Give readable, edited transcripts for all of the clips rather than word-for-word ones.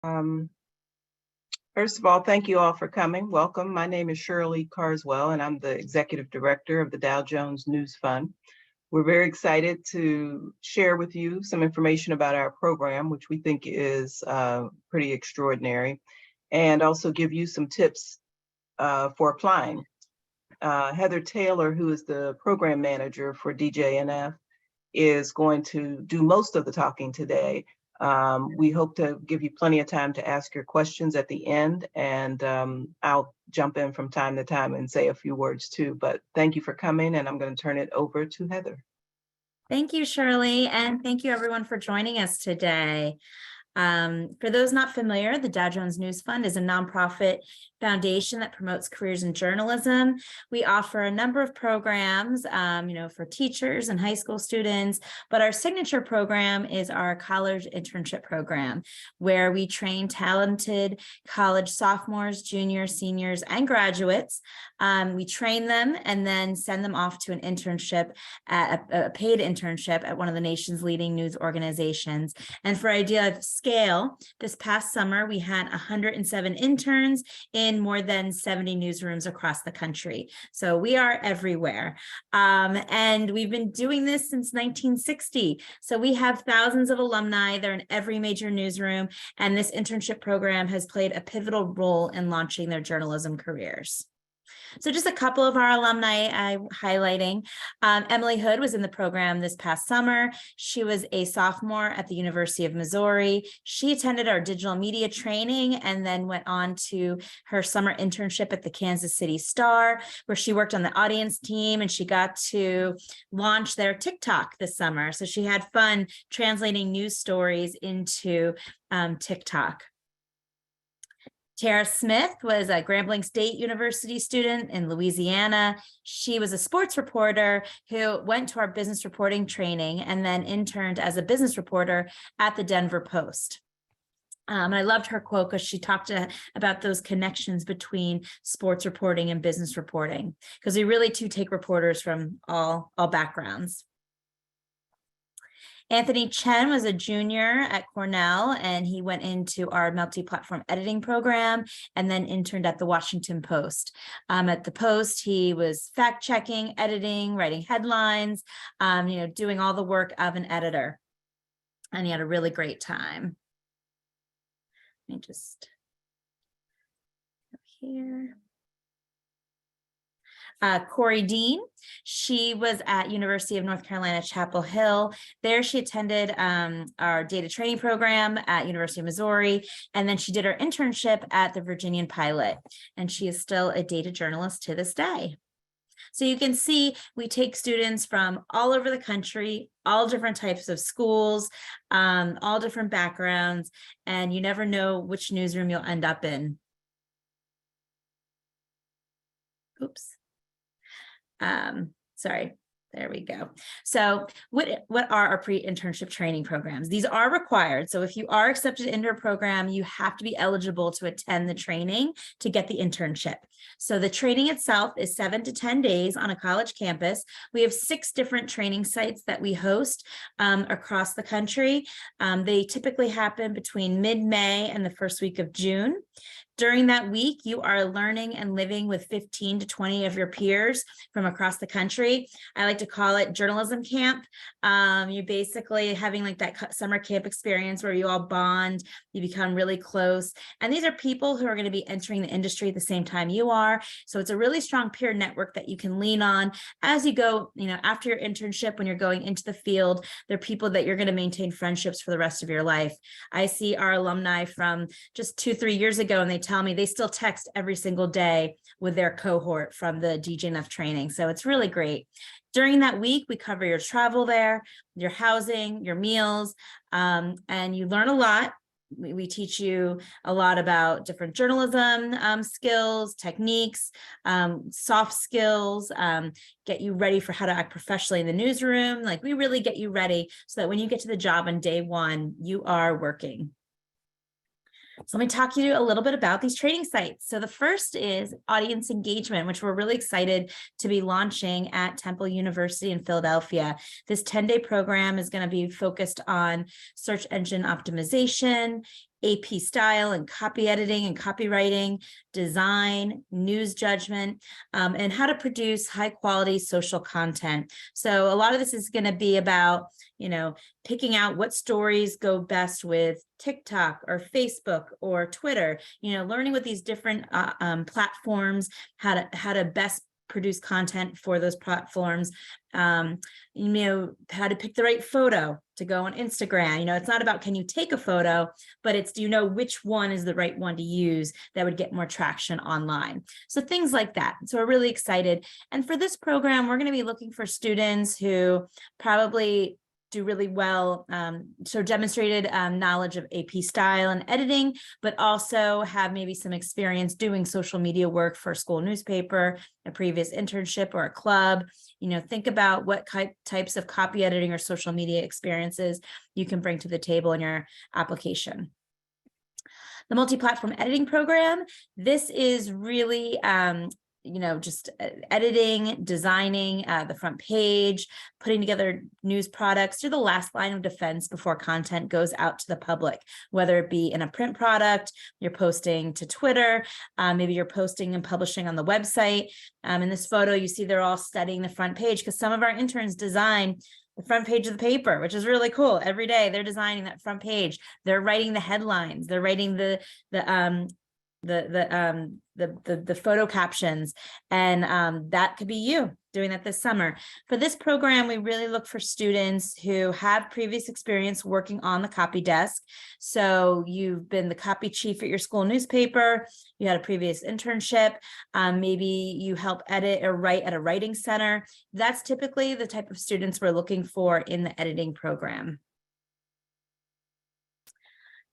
Um, First of all, thank you all for coming. Welcome. My name is Shirley Carswell, and I'm the Executive Director of the Dow Jones News Fund. We're very excited to share with you some information about our program, which we think is pretty extraordinary, and also give you some tips for applying. Heather Taylor, who is the program manager for DJNF, is going to do most of the talking today. We hope to give you plenty of time to ask your questions at the end, and I'll jump in from time to time and say a few words too. But thank you for coming, and I'm going to turn it over to Heather. Thank you, Shirley, and thank you everyone for joining us today. For those not familiar, the Dow Jones News Fund is a nonprofit foundation that promotes careers in journalism. We offer a number of programs, for teachers and high school students, but our signature program is our college internship program, where we train talented college sophomores, juniors, seniors, and graduates. We train them and then send them off to an internship, a paid internship at one of the nation's leading news organizations. And for idea of scale, this past summer, we had 107 interns in more than 70 newsrooms across the country. So we are everywhere. And we've been doing this since 1960. So we have thousands of alumni. They're in every major newsroom. And this internship program has played a pivotal role in launching their journalism careers. So just a couple of our alumni I'm highlighting. Emily Hood was in the program this past summer. She was a sophomore at the University of Missouri. She attended our digital media training and then went on to her summer internship at the Kansas City Star, where she worked on the audience team, and she got to launch their TikTok this summer. So she had fun translating news stories into TikTok. Tara Smith was a Grambling State University student in Louisiana. She was a sports reporter who went to our business reporting training and then interned as a business reporter at the Denver Post. I loved her quote because she talked about those connections between sports reporting and business reporting, because we really do take reporters from all backgrounds. Anthony Chen was a junior at Cornell, and he went into our multi-platform editing program and then interned at the Washington Post. At the Post, he was fact-checking, editing, writing headlines, doing all the work of an editor. And he had a really great time. Let me just go here. Corey Dean, she was at University of North Carolina, Chapel Hill. There she attended our data training program at University of Missouri, and then she did her internship at the Virginian Pilot, and she is still a data journalist to this day. So you can see we take students from all over the country, all different types of schools, all different backgrounds, and you never know which newsroom you'll end up in. Oops. Sorry, there we go. So what are our pre-internship training programs? These are required. So if you are accepted into a program, you have to be eligible to attend the training to get the internship. So the training itself is 7 to 10 days on a college campus. We have 6 different training sites that we host across the country. They typically happen between mid-May and the first week of June. During that week, you are learning and living with 15 to 20 of your peers from across the country. I like to call it journalism camp. You're basically having like that summer camp experience where you all bond, you become really close. And these are people who are going to be entering the industry at the same time you are. So it's a really strong peer network that you can lean on as you go, after your internship, when you're going into the field. They're people that you're going to maintain friendships for the rest of your life. I see our alumni from just 2-3 years ago, and they tell me they still text every single day with their cohort from the DJNF training. So it's really great. During that week, we cover your travel there, your housing, your meals, and you learn a lot. We teach you a lot about different journalism skills, techniques, soft skills, get you ready for how to act professionally in the newsroom. Like, we really get you ready so that when you get to the job on day one, you are working. So let me talk to you a little bit about these training sites. So the first is audience engagement, which we're really excited to be launching at Temple University in Philadelphia. This 10-day program is going to be focused on search engine optimization, AP style and copy editing and copywriting, design, news judgment, and how to produce high quality social content. So a lot of this is going to be about, picking out what stories go best with TikTok or Facebook or Twitter, learning what these different platforms, how to best produce content for those platforms, how to pick the right photo to go on Instagram. It's not about can you take a photo, but it's do you know which one is the right one to use that would get more traction online. So things like that. So we're really excited. And for this program, we're going to be looking for students who probably do really well, so demonstrated knowledge of AP style and editing, but also have maybe some experience doing social media work for a school newspaper, a previous internship or a club. Think about what types of copy editing or social media experiences you can bring to the table in your application. The multi-platform editing program, this is really just editing, designing the front page, putting together news products. You're the last line of defense before content goes out to the public, whether it be in a print product, you're posting to Twitter, maybe you're posting and publishing on the website. In this photo, you see they're all studying the front page because some of our interns design the front page of the paper, which is really cool. Every day they're designing that front page. They're writing the headlines. They're writing the photo captions, and that could be you doing that this summer. For this program, we really look for students who have previous experience working on the copy desk. So you've been the copy chief at your school newspaper, you had a previous internship, maybe you help edit or write at a writing center. That's typically the type of students we're looking for in the editing program.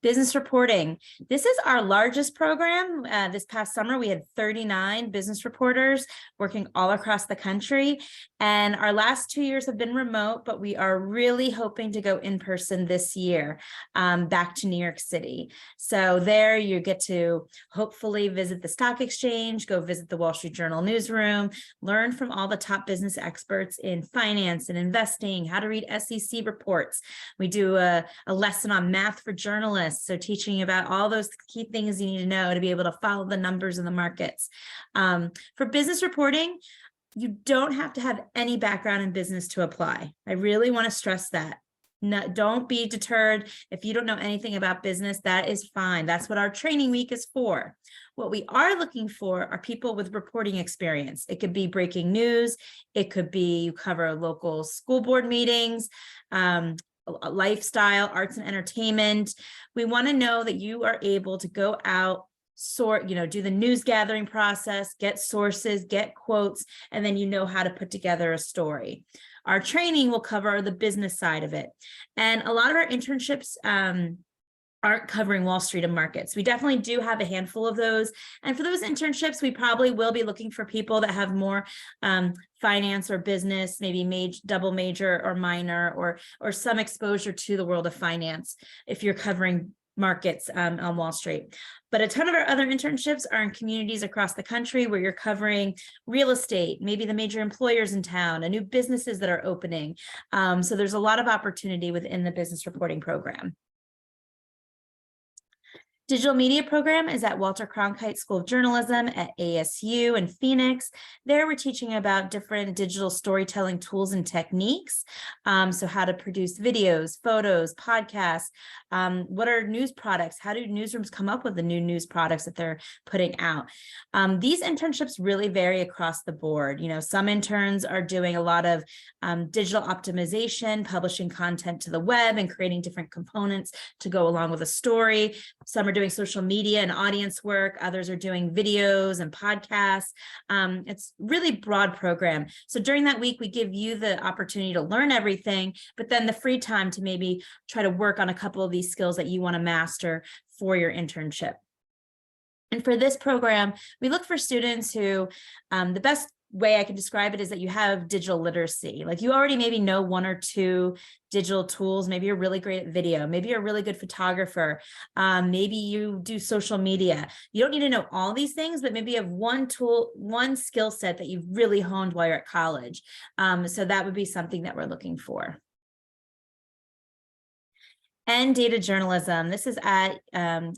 Business reporting. This is our largest program. This past summer, we had 39 business reporters working all across the country. And our last 2 years have been remote, but we are really hoping to go in person this year, back to New York City. So there you get to hopefully visit the stock exchange, go visit the Wall Street Journal newsroom, learn from all the top business experts in finance and investing, how to read SEC reports. We do a lesson on math for journalists. So teaching you about all those key things you need to know to be able to follow the numbers in the markets. For business reporting, you don't have to have any background in business to apply. I really want to stress that. No, don't be deterred if you don't know anything about business. That is fine. That's what our training week is for. What we are looking for are people with reporting experience. It could be breaking news. It could be you cover local school board meetings, lifestyle, arts and entertainment. We want to know that you are able to go out, do the news gathering process, get sources, get quotes, and then you know how to put together a story. Our training will cover the business side of it. And a lot of our internships aren't covering Wall Street and markets. We definitely do have a handful of those. And for those internships, we probably will be looking for people that have more finance or business, maybe double major or minor, or some exposure to the world of finance if you're covering markets on Wall Street. But a ton of our other internships are in communities across the country where you're covering real estate, maybe the major employers in town, and new businesses that are opening. So there's a lot of opportunity within the business reporting program. Digital media program is at Walter Cronkite School of Journalism at ASU in Phoenix. There we're teaching about different digital storytelling tools and techniques. So how to produce videos, photos, podcasts, what are news products? How do newsrooms come up with the new news products that they're putting out? These internships really vary across the board. Some interns are doing a lot of digital optimization, publishing content to the web and creating different components to go along with a story. Some are doing social media and audience work. Others are doing videos and podcasts. It's really broad program. So during that week, we give you the opportunity to learn everything, but then the free time to maybe try to work on a couple of these skills that you want to master for your internship. And for this program, we look for students who, the best way I can describe it is that you have digital literacy. Like you already maybe know one or two digital tools. Maybe you're really great at video. Maybe you're a really good photographer. Maybe you do social media. You don't need to know all these things, but maybe you have one tool, one skill set that you've really honed while you're at college. So that would be something that we're looking for. and data journalism. This is at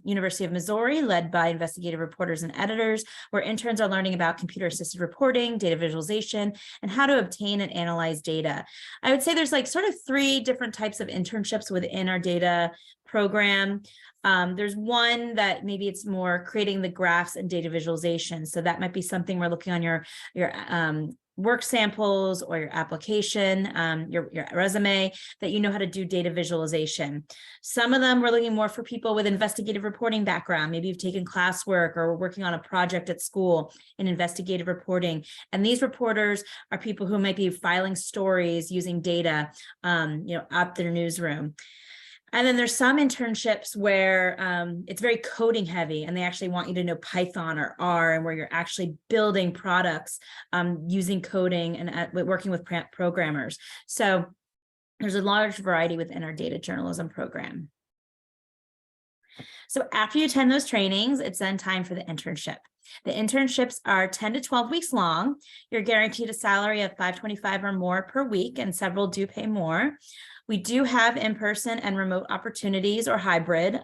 University of Missouri, led by investigative reporters and editors, where interns are learning about computer-assisted reporting, data visualization, and how to obtain and analyze data. I would say there's like sort of 3 different types of internships within our data program. There's one that maybe it's more creating the graphs and data visualization. So that might be something we're looking on your work samples or your application, your resume, that you know how to do data visualization. Some of them we're looking more for people with investigative reporting background. Maybe you've taken classwork or working on a project at school in investigative reporting. And these reporters are people who might be filing stories using data, at their newsroom. And then there's some internships where it's very coding heavy, and they actually want you to know Python or R, and where you're actually building products using coding and working with programmers. So there's a large variety within our data journalism program. So after you attend those trainings, it's then time for the internship. The internships are 10 to 12 weeks long. You're guaranteed a salary of $525 or more per week, and several do pay more. We do have in-person and remote opportunities or hybrid.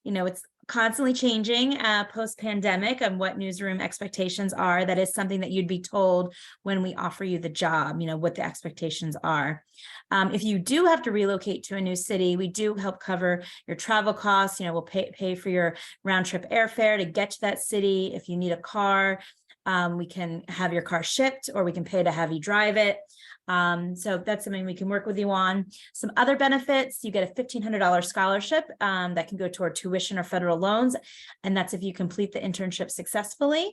It's constantly changing post-pandemic and what newsroom expectations are. That is something that you'd be told when we offer you the job, what the expectations are. If you do have to relocate to a new city, we do help cover your travel costs. We'll pay for your round trip airfare to get to that city. If you need a car, we can have your car shipped, or we can pay to have you drive it. So that's something we can work with you on. Some other benefits: you get a $1,500 scholarship that can go toward tuition or federal loans, and that's if you complete the internship successfully.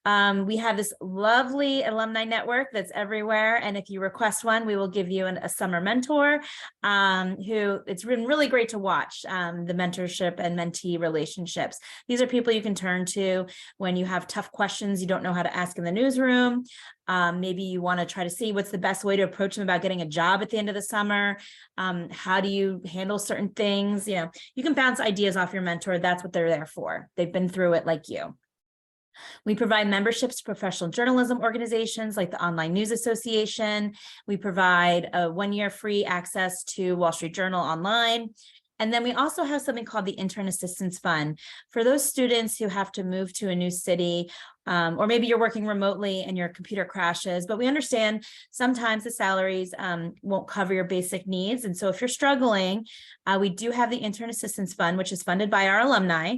We have this lovely alumni network that's everywhere, and if you request one, we will give you a summer mentor who it's been really great to watch, the mentorship and mentee relationships. These are people you can turn to when you have tough questions you don't know how to ask in the newsroom. Maybe you want to try to see what's the best way to approach them about getting a job at the end of the summer. How do you handle certain things? You can bounce ideas off your mentor. That's what they're there for. They've been through it like you. We provide memberships to professional journalism organizations like the Online News Association. We provide a 1-year free access to Wall Street Journal online. And then we also have something called the Intern Assistance Fund for those students who have to move to a new city, or maybe you're working remotely and your computer crashes, but we understand sometimes the salaries won't cover your basic needs. And so if you're struggling, we do have the Intern Assistance Fund, which is funded by our alumni.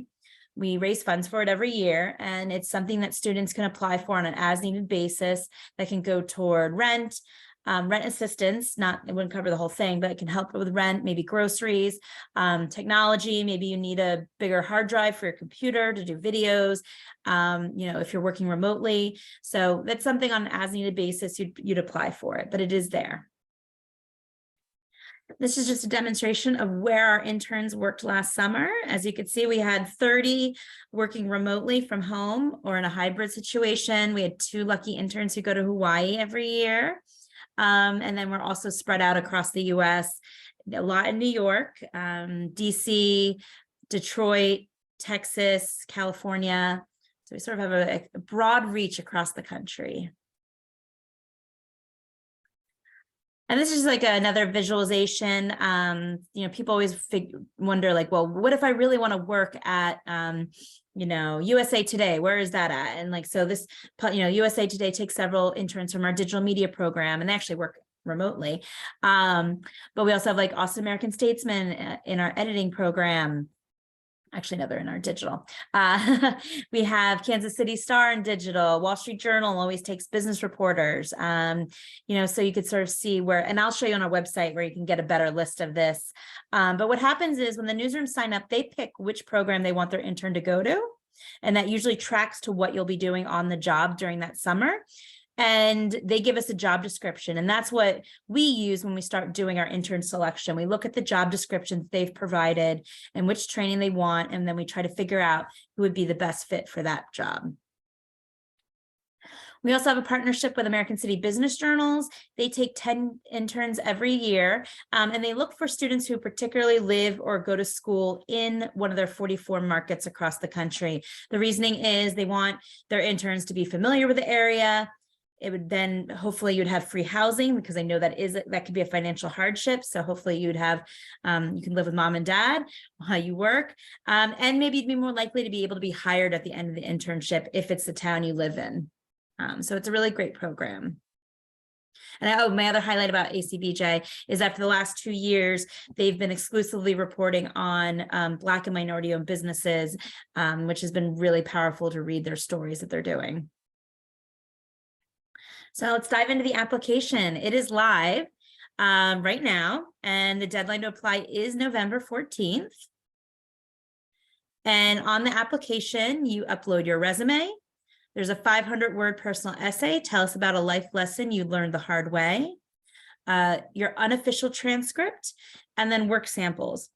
We raise funds for it every year, and it's something that students can apply for on an as-needed basis that can go toward rent assistance. It wouldn't cover the whole thing, but it can help with rent, maybe groceries, technology. Maybe you need a bigger hard drive for your computer to do videos, if you're working remotely. So that's something on an as-needed basis you'd apply for it, but it is there. This is just a demonstration of where our interns worked last summer. As you can see, we had 30 working remotely from home or in a hybrid situation. We had 2 lucky interns who go to Hawaii every year. And then we're also spread out across the US, a lot in New York, DC, Detroit, Texas, California. So we sort of have a broad reach across the country. And this is like another visualization. People always wonder, like, well, what if I really want to work at, USA Today? Where is that at? And so this, USA Today takes several interns from our digital media program, and they actually work remotely. But we also have like Austin American Statesman in our editing program. Actually, no, they're in our digital. We have Kansas City Star in digital. Wall Street Journal always takes business reporters. So you could sort of see where, and I'll show you on our website where you can get a better list of this. But what happens is when the newsrooms sign up, they pick which program they want their intern to go to. And that usually tracks to what you'll be doing on the job during that summer. And they give us a job description. And that's what we use when we start doing our intern selection. We look at the job descriptions they've provided and which training they want. And then we try to figure out who would be the best fit for that job. We also have a partnership with American City Business Journals. They take 10 interns every year, and they look for students who particularly live or go to school in one of their 44 markets across the country. The reasoning is they want their interns to be familiar with the area, It would then, hopefully you'd have free housing, because I know that could be a financial hardship. So hopefully you'd have, you can live with mom and dad while you work. And maybe you'd be more likely to be able to be hired at the end of the internship if it's the town you live in. So it's a really great program. And my other highlight about ACBJ is that for the last 2 years, they've been exclusively reporting on Black and minority-owned businesses, which has been really powerful to read their stories that they're doing. So let's dive into the application. It is live right now, and the deadline to apply is November 14th. And on the application, you upload your resume. There's a 500-word personal essay. Tell us about a life lesson you learned the hard way. Your unofficial transcript, and then work samples.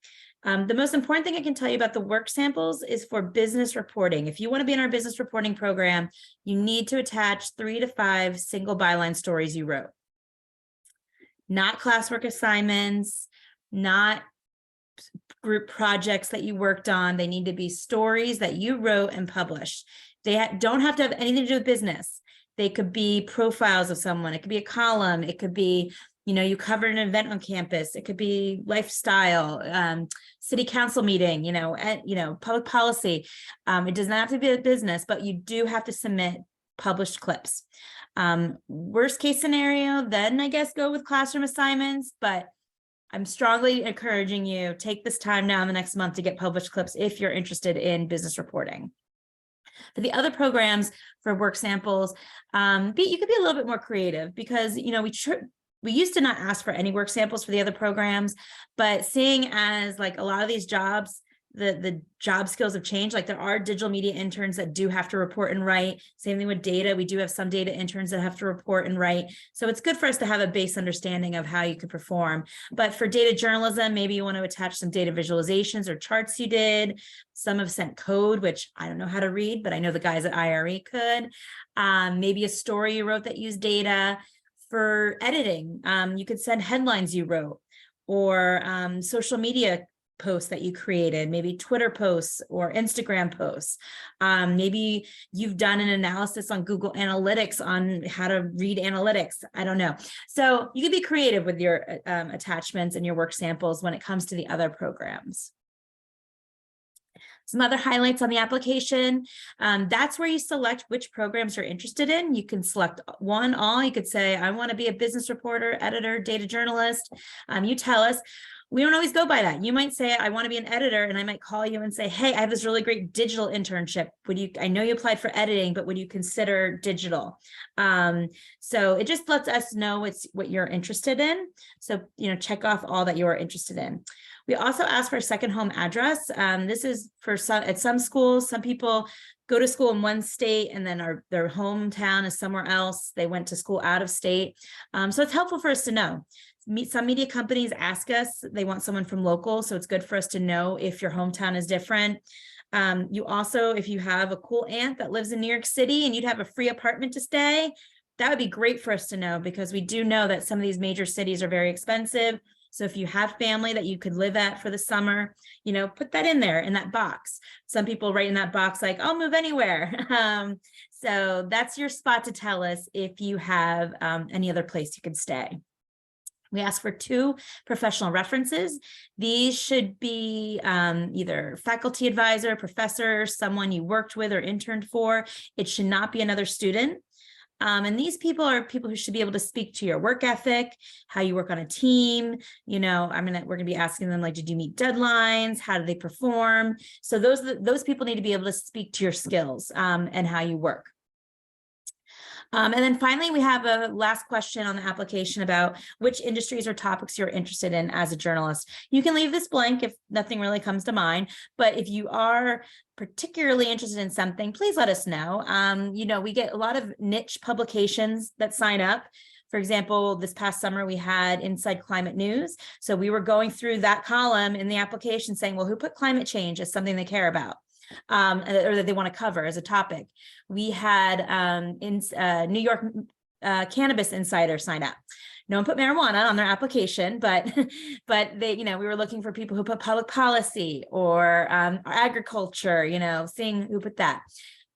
The most important thing I can tell you about the work samples is for business reporting. If you want to be in our business reporting program, you need to attach 3 to 5 single byline stories you wrote. Not classwork assignments, not group projects that you worked on. They need to be stories that you wrote and published. They don't have to have anything to do with business. They could be profiles of someone. It could be a column. It could be, you covered an event on campus. It could be lifestyle, city council meeting, public policy. It does not have to be a business, but you do have to submit published clips. Worst case scenario, then I guess go with classroom assignments, but I'm strongly encouraging you, take this time now in the next month to get published clips if you're interested in business reporting. For the other programs for work samples, you could be a little bit more creative, because, we used to not ask for any work samples for the other programs, but seeing as like a lot of these jobs, the job skills have changed. Like there are digital media interns that do have to report and write. Same thing with data. We do have some data interns that have to report and write. So it's good for us to have a base understanding of how you could perform. But for data journalism, maybe you want to attach some data visualizations or charts you did. Some have sent code, which I don't know how to read, but I know the guys at IRE could. Maybe a story you wrote that used data. For editing, you could send headlines you wrote, or social media posts that you created, maybe Twitter posts or Instagram posts. Maybe you've done an analysis on Google Analytics on how to read analytics. I don't know. So you can be creative with your attachments and your work samples when it comes to the other programs. Some other highlights on the application. That's where you select which programs you're interested in. You can select one, all. You could say, I want to be a business reporter, editor, data journalist. You tell us. We don't always go by that. You might say, I want to be an editor, and I might call you and say, hey, I have this really great digital internship. I know you applied for editing, but would you consider digital? So it just lets us know what you're interested in. So, check off all that you're interested in. We also ask for a second home address. This is for at some schools. Some people go to school in one state and then their hometown is somewhere else. They went to school out of state. So it's helpful for us to know. Some media companies ask us, they want someone from local. So it's good for us to know if your hometown is different. You also, if you have a cool aunt that lives in New York City and you'd have a free apartment to stay, that would be great for us to know, because we do know that some of these major cities are very expensive. So if you have family that you could live at for the summer, put that in there in that box. Some people write in that box like, I'll move anywhere. So that's your spot to tell us if you have any other place you could stay. We ask for 2 professional references. These should be either faculty advisor, professor, someone you worked with or interned for. It should not be another student. And these people are people who should be able to speak to your work ethic, how you work on a team. We're going to be asking them, like, did you meet deadlines? How do they perform? So those people need to be able to speak to your skills and how you work. And then finally, we have a last question on the application about which industries or topics you're interested in as a journalist. You can leave this blank if nothing really comes to mind, but if you are particularly interested in something, please let us know. We get a lot of niche publications that sign up. For example, this past summer, we had Inside Climate News. So we were going through that column in the application saying, well, who put climate change as something they care about? Or that they want to cover as a topic. We had New York Cannabis Insider sign up. No one put marijuana on their application, but they, we were looking for people who put public policy or agriculture, seeing who put that.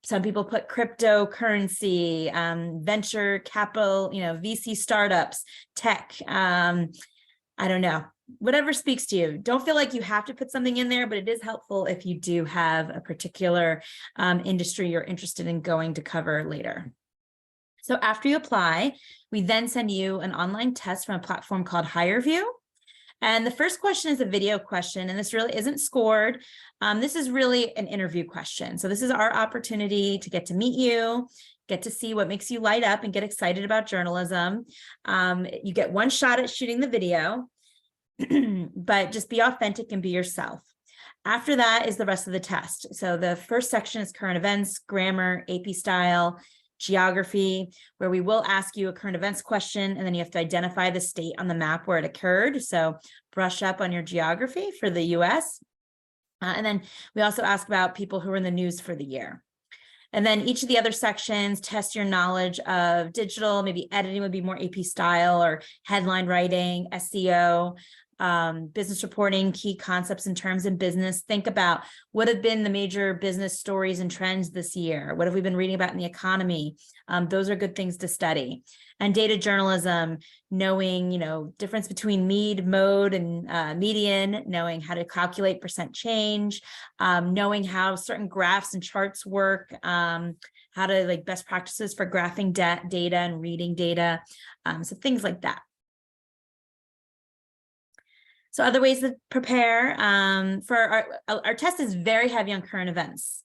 Some people put cryptocurrency, venture capital, VC startups, tech. I don't know, whatever speaks to you. Don't feel like you have to put something in there, but it is helpful if you do have a particular industry you're interested in going to cover later. So after you apply, we then send you an online test from a platform called HireVue. And the first question is a video question, and this really isn't scored. This is really an interview question. So this is our opportunity to get to meet you, get to see what makes you light up and get excited about journalism. You get one shot at shooting the video, but just be authentic and be yourself. After that is the rest of the test. So the first section is current events, grammar, AP style, geography, where we will ask you a current events question, and then you have to identify the state on the map where it occurred. So brush up on your geography for the US. And then we also ask about people who are in the news for the year. And then each of the other sections test your knowledge of digital, maybe editing would be more AP style, or headline writing, SEO, business reporting, key concepts and terms in business. Think about what have been the major business stories and trends this year. What have we been reading about in the economy? Those are good things to study. And data journalism, knowing, difference between mode, and median, knowing how to calculate percent change, knowing how certain graphs and charts work, how to best practices for graphing data and reading data. So things like that. So other ways to prepare for our test is very heavy on current events.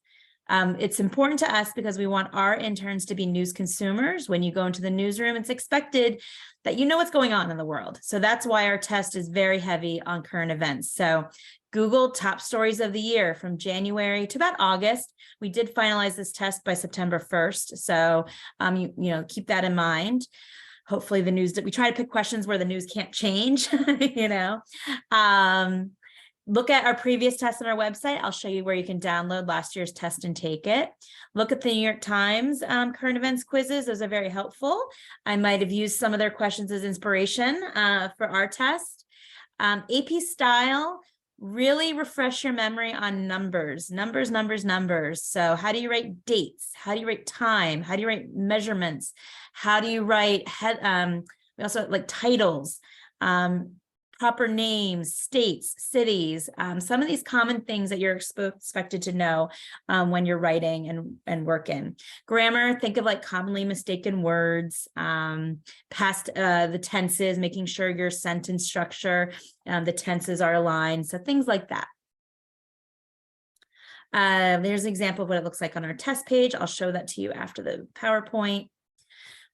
It's important to us because we want our interns to be news consumers. When you go into the newsroom, it's expected that you know what's going on in the world. So that's why our test is very heavy on current events. So Google top stories of the year from January to about August. We did finalize this test by September 1st. So keep that in mind. Hopefully the news, that we try to pick questions where the news can't change, Look at our previous tests on our website. I'll show you where you can download last year's test and take it. Look at the New York Times current events quizzes. Those are very helpful. I might have used some of their questions as inspiration for our test. AP style, really refresh your memory on numbers. So how do you write dates? How do you write time? How do you write measurements? How do you write we also like titles, proper names, states, cities, some of these common things that you're expected to know when you're writing and working. Grammar, think of commonly mistaken words, past the tenses, making sure your sentence structure, the tenses are aligned. So things like that. There's an example of what it looks like on our test page. I'll show that to you after the PowerPoint.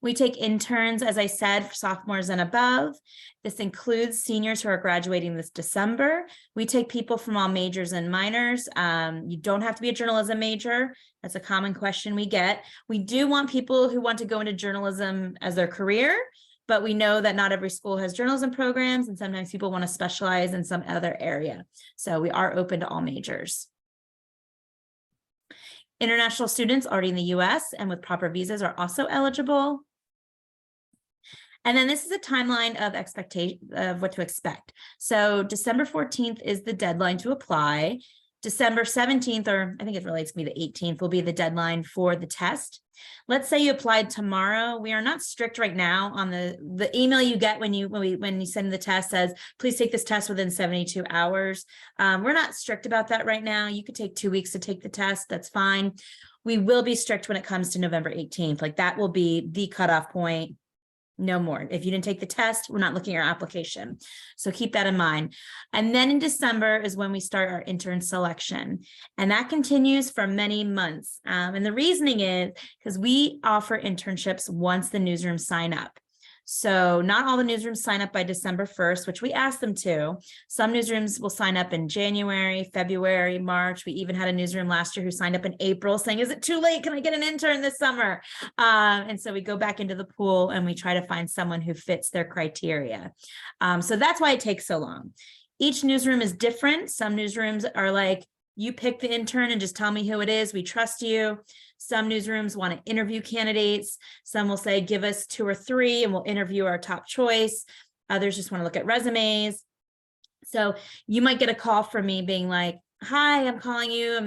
We take interns, as I said, for sophomores and above. This includes seniors who are graduating this December. We take people from all majors and minors. You don't have to be a journalism major. That's a common question we get. We do want people who want to go into journalism as their career, but we know that not every school has journalism programs, and sometimes people want to specialize in some other area. So we are open to all majors. International students already in the US and with proper visas are also eligible. And then this is a timeline of what to expect. So December 14th is the deadline to apply. December 17th, or I think it relates to me, the 18th will be the deadline for the test. Let's say you applied tomorrow. We are not strict right now on the email you get when you send the test says, please take this test within 72 hours. We're not strict about that right now. You could take 2 weeks to take the test. That's fine. We will be strict when it comes to November 18th. That will be the cutoff point. No more. If you didn't take the test, we're not looking at your application. So keep that in mind. And then in December is when we start our intern selection. And that continues for many months. And the reasoning is because we offer internships once the newsrooms sign up. So not all the newsrooms sign up by December 1st, which we asked them to. Some newsrooms will sign up in January, February, March. We even had a newsroom last year who signed up in April saying, is it too late? Can I get an intern this summer? And so we go back into the pool and we try to find someone who fits their criteria. So that's why it takes so long. Each newsroom is different. Some newsrooms are like, you pick the intern and just tell me who it is. We trust you. Some newsrooms want to interview candidates. Some will say, give us 2 or 3 and we'll interview our top choice. Others just want to look at resumes. So you might get a call from me being like, hi, I'm calling you.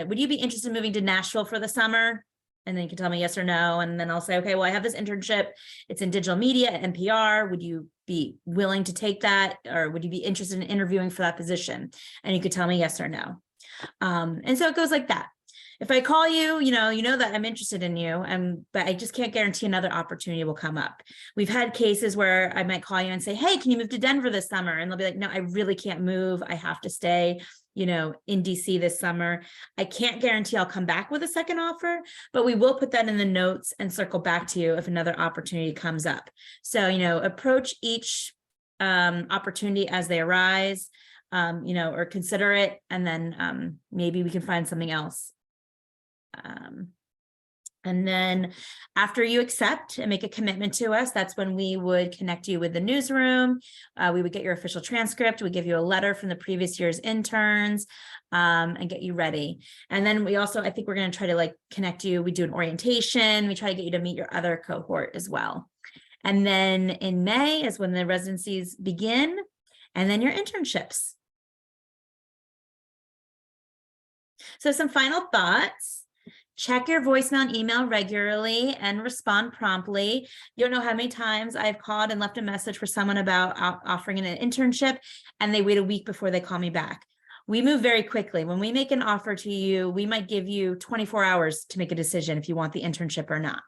Would you be interested in moving to Nashville for the summer? And then you can tell me yes or no. And then I'll say, okay, well, I have this internship. It's in digital media at NPR. Would you be willing to take that? Or would you be interested in interviewing for that position? And you could tell me yes or no. And so it goes like that. If I call you, you know that I'm interested in you, but I just can't guarantee another opportunity will come up. We've had cases where I might call you and say, hey, can you move to Denver this summer? And they'll be like, no, I really can't move. I have to stay, in DC this summer. I can't guarantee I'll come back with a second offer, but we will put that in the notes and circle back to you if another opportunity comes up. So, approach each opportunity as they arise, or consider it, and then maybe we can find something else. And then after you accept and make a commitment to us, that's when we would connect you with the newsroom. We would get your official transcript. We give you a letter from the previous year's interns, and get you ready. And then we also, I think we're going to try to connect you. We do an orientation. We try to get you to meet your other cohort as well. And then in May is when the residencies begin, and then your internships. So some final thoughts. Check your voicemail and email regularly and respond promptly. You don't know how many times I've called and left a message for someone about offering an internship, and they wait a week before they call me back. We move very quickly. When we make an offer to you, we might give you 24 hours to make a decision if you want the internship or not.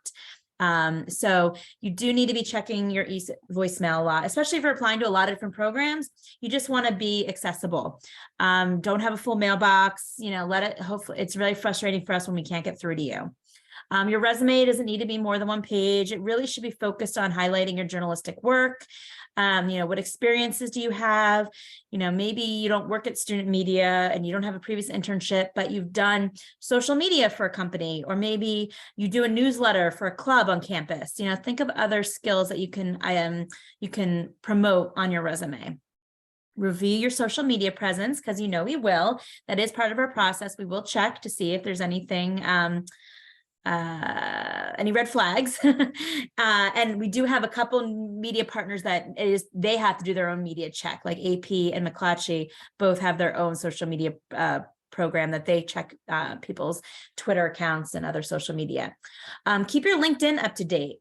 So you do need to be checking your voicemail a lot, especially if you're applying to a lot of different programs. You just want to be accessible. Don't have a full mailbox, hopefully it's really frustrating for us when we can't get through to you. Your resume doesn't need to be more than one page. It really should be focused on highlighting your journalistic work. What experiences do you have? Maybe you don't work at student media and you don't have a previous internship, but you've done social media for a company, or maybe you do a newsletter for a club on campus. Think of other skills that you can promote on your resume. Review your social media presence, because we will. That is part of our process. We will check to see if there's anything any red flags. And we do have a couple media partners that they have to do their own media check, like AP and McClatchy both have their own social media program that they check people's Twitter accounts and other social media. Keep your LinkedIn up to date.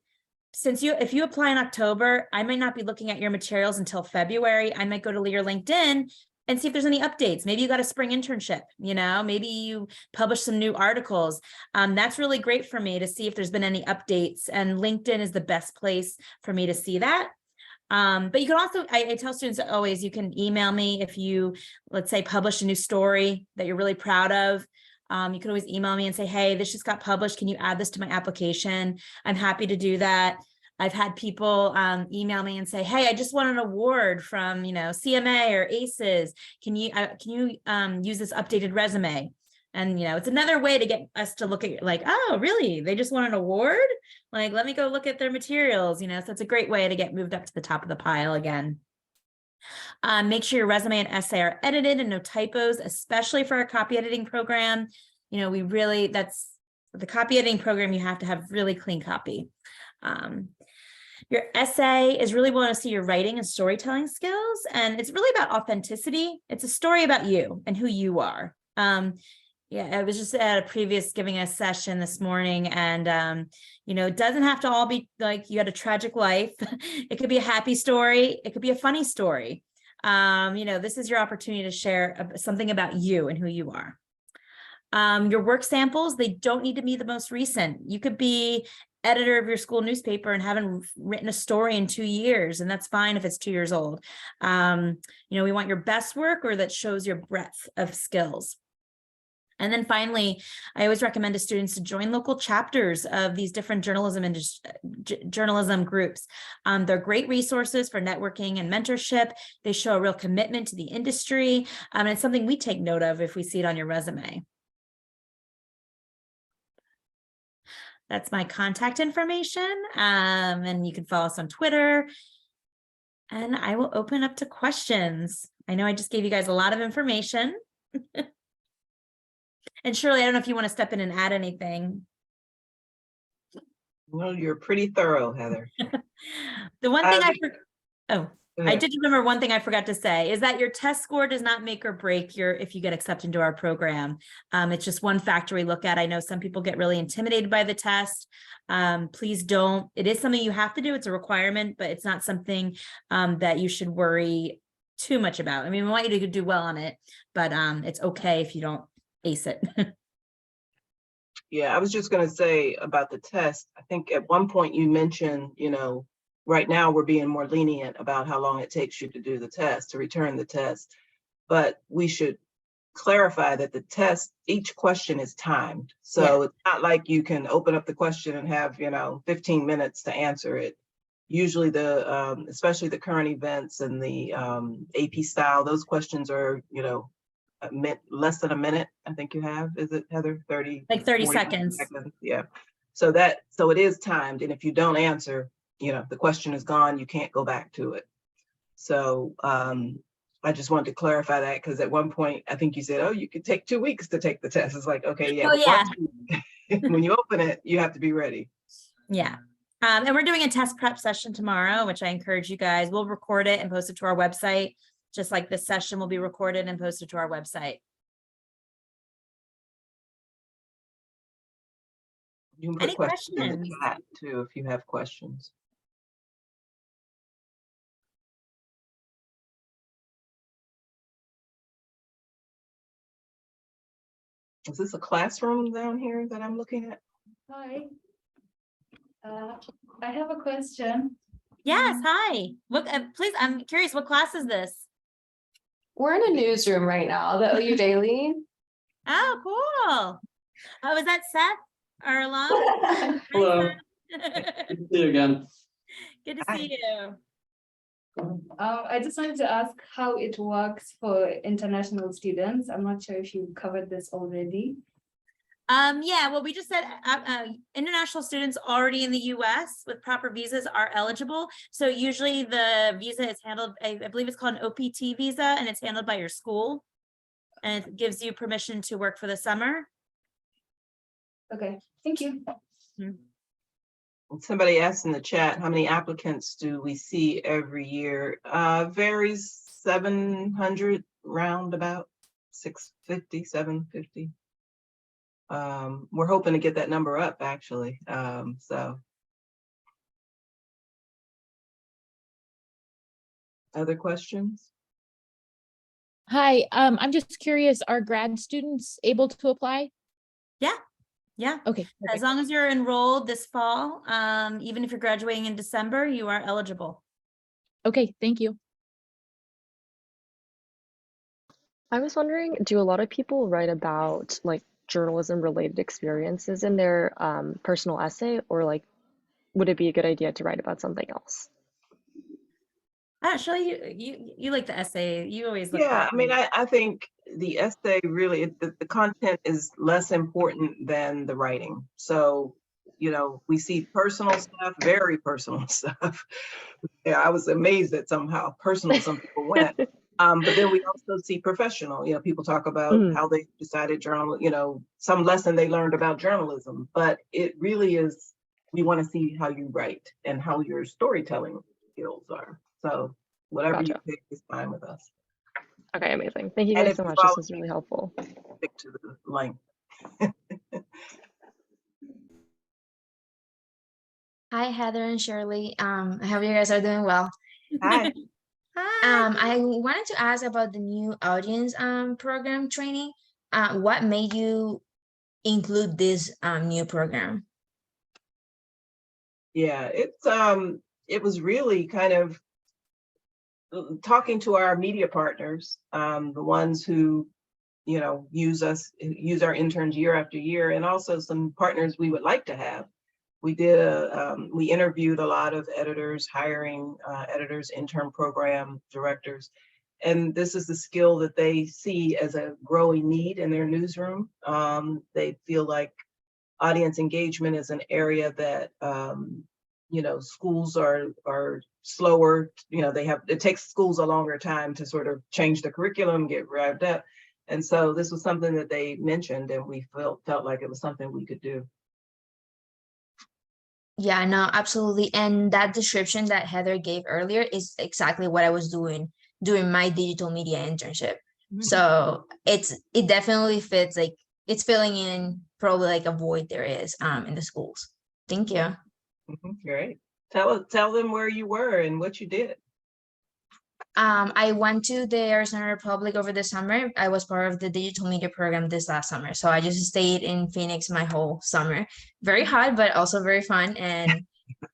If you apply in October, I might not be looking at your materials until February. I might go to your LinkedIn and see if there's any updates. Maybe you got a spring internship, maybe you publish some new articles. That's really great for me to see if there's been any updates, and LinkedIn is the best place for me to see that. But you can also, I tell students always, you can email me if you, let's say, publish a new story that you're really proud of. You can always email me and say, hey, this just got published. Can you add this to my application? I'm happy to do that. I've had people email me and say, hey, I just won an award from, CMA or ACES. Can you use this updated resume? And, it's another way to get us to look at oh, really? They just won an award? Let me go look at their materials, so it's a great way to get moved up to the top of the pile again. Make sure your resume and essay are edited and no typos, especially for our copy editing program. That's the copy editing program. You have to have really clean copy. Your essay is really want to see your writing and storytelling skills, and it's really about authenticity. It's a story about you and who you are. I was just at a previous giving a session this morning, and it doesn't have to all be like you had a tragic life. It could be a happy story. It could be a funny story. This is your opportunity to share something about you and who you are. Your work samples, they don't need to be the most recent. You could be editor of your school newspaper and haven't written a story in 2 years, and that's fine if it's 2 years old. We want your best work or that shows your breadth of skills. And then finally, I always recommend to students to join local chapters of these different journalism groups. They're great resources for networking and mentorship. They show a real commitment to the industry. And it's something we take note of if we see it on your resume. That's my contact information. And you can follow us on Twitter. And I will open up to questions. I know I just gave you guys a lot of information. And Shirley, I don't know if you want to step in and add anything. Well, you're pretty thorough, Heather. The one thing I did remember one thing I forgot to say is that your test score does not make or break if you get accepted into our program. It's just one factor we look at. I know some people get really intimidated by the test. Please don't. It is something you have to do. It's a requirement, but it's not something that you should worry too much about. I mean, we want you to do well on it, but it's okay if you don't ace it. Yeah, I was just going to say about the test. I think at one point you mentioned, right now we're being more lenient about how long it takes you to do the test, to return the test. But we should clarify that the test, each question is timed. So It's not like you can open up the question and have, 15 minutes to answer it. Usually especially the current events and the AP style, those questions are, less than a minute. I think you have, is it, Heather? 30, like 30 40 seconds. Yeah. So it is timed. And if you don't answer, the question is gone, you can't go back to it. So I just wanted to clarify that, because at one point, I think you said, oh, you could take 2 weeks to take the test. It's like, okay, yeah. Oh, yeah. When you open it, you have to be ready. Yeah. And we're doing a test prep session tomorrow, which I encourage you guys. We'll record it and post it to our website. Just like this session will be recorded and posted to our website. You can put Any questions in the questions? chat too, if you have questions. Is this a classroom down here that I'm looking at? Hi. I have a question. Yes, hi. Look, please, I'm curious, what class is this? We're in a newsroom right now, the OU Daily. Oh, cool. Oh, is that Seth, our alum? Hello. Hi, Good to see you again. good to see you. I just wanted to ask how it works for international students. I'm not sure if you covered this already. Yeah, well, we just said international students already in the US with proper visas are eligible. So usually the visa is handled, I believe it's called an OPT visa, and it's handled by your school. And it gives you permission to work for the summer. Okay, thank you. Somebody asked in the chat, how many applicants do we see every year? Varies, 700 roundabout, 650, 750. We're hoping to get that number up, actually. So other questions? Hi, I'm just curious, are grad students able to apply? Yeah. Okay. As Perfect. long as you're enrolled this fall, even if you're graduating in December, you are eligible. Okay, thank you. I was wondering, do a lot of people write about like journalism related experiences in their personal essay, or like would it be a good idea to write about something else? Actually, you like the essay. You always look. Yeah, I mean, I think the essay really, the content is less important than the writing. So, we see personal stuff, very personal stuff. Yeah, I was amazed at how personal some people went. But then we also see professional, people talk about how they decided some lesson they learned about journalism, but it really is, we want to see how you write and how your storytelling skills are. So whatever you pick is fine with us. Okay, amazing. Thank you And guys if so you much. This was really helpful. stick to the length. Hi, Heather and Shirley. I hope you guys are doing well. Hi. Hi. I wanted to ask about the new audience program training. What made you include this new program? Yeah, it was really kind of talking to our media partners, the ones who, use our interns year after year, and also some partners we would like to have. We interviewed a lot of editors, hiring editors, intern program directors, and this is the skill that they see as a growing need in their newsroom. They feel like audience engagement is an area that schools are slower. It takes schools a longer time to sort of change the curriculum, get revved up. And so this was something that they mentioned, and we felt like it was something we could do. Yeah, no, absolutely. And that description that Heather gave earlier is exactly what I was doing during my digital media internship. So it definitely fits, like it's filling in probably like a void there is in the schools. Thank you. Great. Tell them where you were and what you did. I went to the Arizona Republic over the summer. I was part of the digital media program this last summer. So I just stayed in Phoenix my whole summer. Very hot, but also very fun. And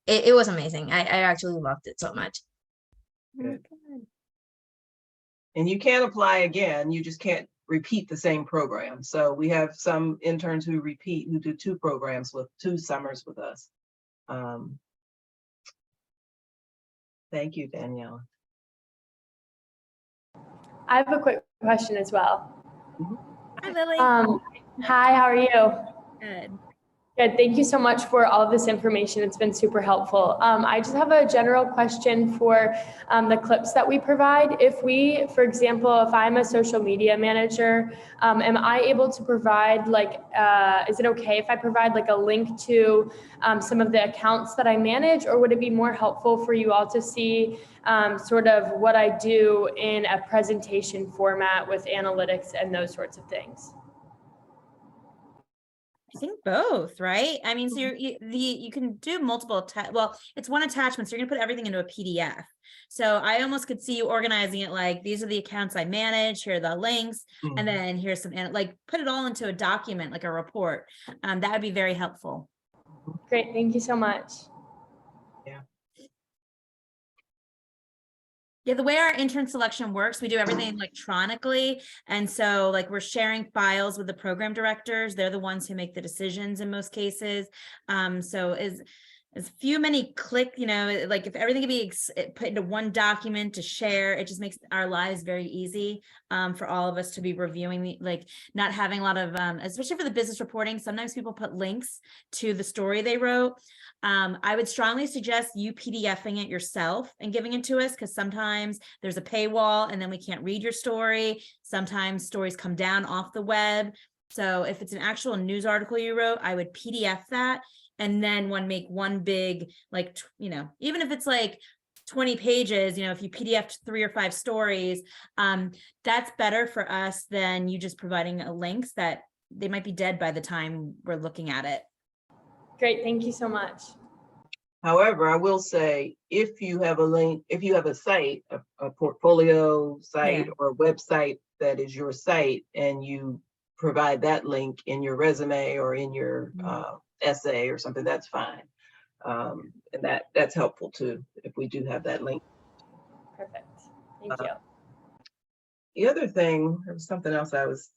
it was amazing. I actually loved it so much. Good. And you can apply again, you just can't repeat the same program. So we have some interns who do 2 programs with 2 summers with us. Thank you, Daniela. I have a quick question as well. Hi, Lily. Hi, how are you? Good. Good. Thank you so much for all of this information. It's been super helpful. I just have a general question for the clips that we provide. If we, for example, if I'm a social media manager, am I able to provide like, is it okay if I provide like a link to some of the accounts that I manage, or would it be more helpful for you all to see sort of what I do in a presentation format with analytics and those sorts of things? I think both, right? I mean, so you can do multiple, well, it's one attachment, so you're gonna put everything into a PDF. So I almost could see you organizing it like, these are the accounts I manage, here are the links, and then here's some, like put it all into a document, like a report. That would be very helpful. Great, thank you so much. Yeah, the way our intern selection works, we do everything electronically. And so like we're sharing files with the program directors. They're the ones who make the decisions in most cases. So as many click, like if everything can be put into one document to share, it just makes our lives very easy for all of us to be reviewing, like not having a lot of, especially for the business reporting, sometimes people put links to the story they wrote. I would strongly suggest you PDFing it yourself and giving it to us, because sometimes there's a paywall and then we can't read your story. Sometimes stories come down off the web. So if it's an actual news article you wrote, I would PDF that and then make one big, like, even if it's like 20 pages, if you PDF'd 3 or 5 stories, that's better for us than you just providing links that they might be dead by the time we're looking at it. Great, thank you so much. However, I will say, if you have a link, if you have a site, a portfolio site or a website that is your site, and you provide that link in your resume or in your essay or something, that's fine. And that's helpful too, if we do have that link. Perfect, thank you. The other thing, there was something else I was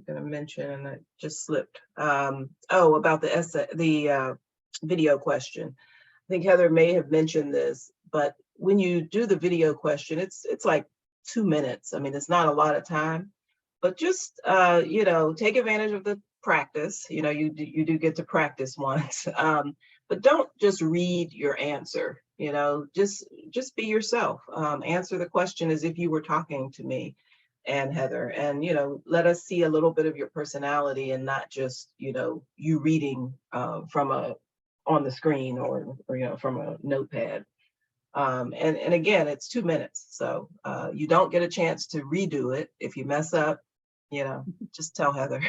going to mention and it just slipped. About the essay, the video question. I think Heather may have mentioned this, but when you do the video question, it's like 2 minutes. I mean, it's not a lot of time, but just take advantage of the practice. You do get to practice once, but don't just read your answer. Just be yourself. Answer the question as if you were talking to me and Heather, and let us see a little bit of your personality and not just you reading from on the screen or from a notepad. And again, it's 2 minutes, so you don't get a chance to redo it. If you mess up, just tell Heather.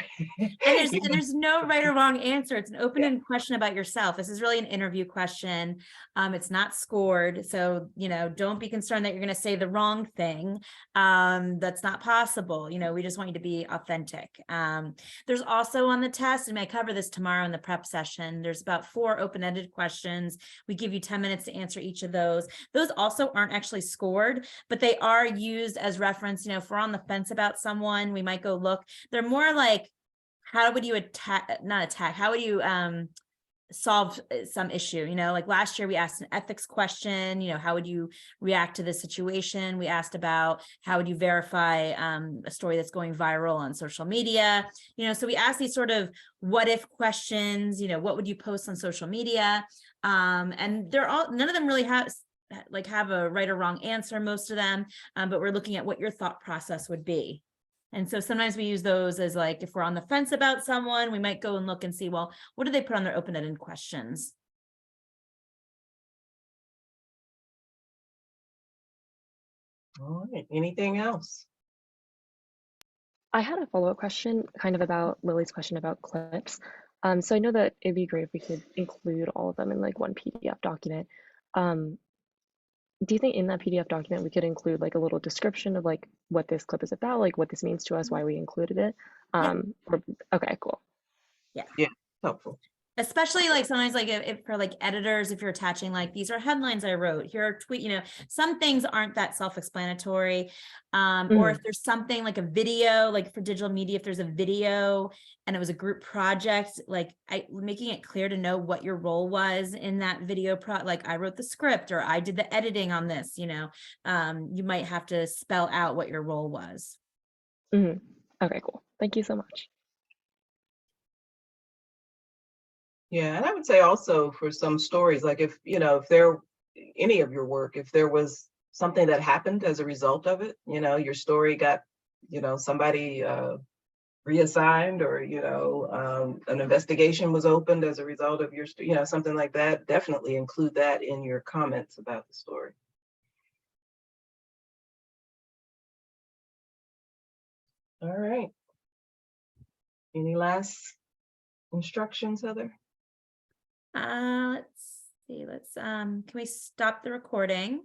And there's no right or wrong answer. It's an open-ended question about yourself. This is really an interview question. It's not scored. So, don't be concerned that you're going to say the wrong thing. That's not possible. We just want you to be authentic. There's also on the test, and I cover this tomorrow in the prep session, there's about 4 open-ended questions. We give you 10 minutes to answer each of those. Those also aren't actually scored, but they are used as reference. If we're on the fence about someone, we might go look. They're more like, how would you how would you solve some issue? Like last year we asked an ethics question, how would you react to this situation? We asked about how would you verify a story that's going viral on social media. So we asked these sort of what if questions, what would you post on social media? And none of them really have a right or wrong answer, most of them, but we're looking at what your thought process would be. And so sometimes we use those as like, if we're on the fence about someone, we might go and look and see, well, what do they put on their open-ended questions? All right, anything else? I had a follow-up question kind of about Lily's question about clips. So I know that it'd be great if we could include all of them in like one PDF document. Do you think in that PDF document we could include like a little description of like what this clip is about, like what this means to us, why we included it? Okay, cool. Helpful. Especially like sometimes like if for like editors, if you're attaching like these are headlines I wrote, here are tweet, you know, some things aren't that self-explanatory. Or if there's something like a video, like for digital media, if there's a video and it was a group project, like making it clear to know what your role was in that video like I wrote the script or I did the editing on this, you know, you might have to spell out what your role was. Okay, cool. Thank you so much. Yeah, and I would say also for some stories, like if, you know, if there, any of your work, if there was something that happened as a result of it, you know, your story got, you know, somebody reassigned or, you know, an investigation was opened as a result of your, you know, something like that, definitely include that in your comments about the story. All right. Any last instructions, Heather? Let's see, can we stop the recording?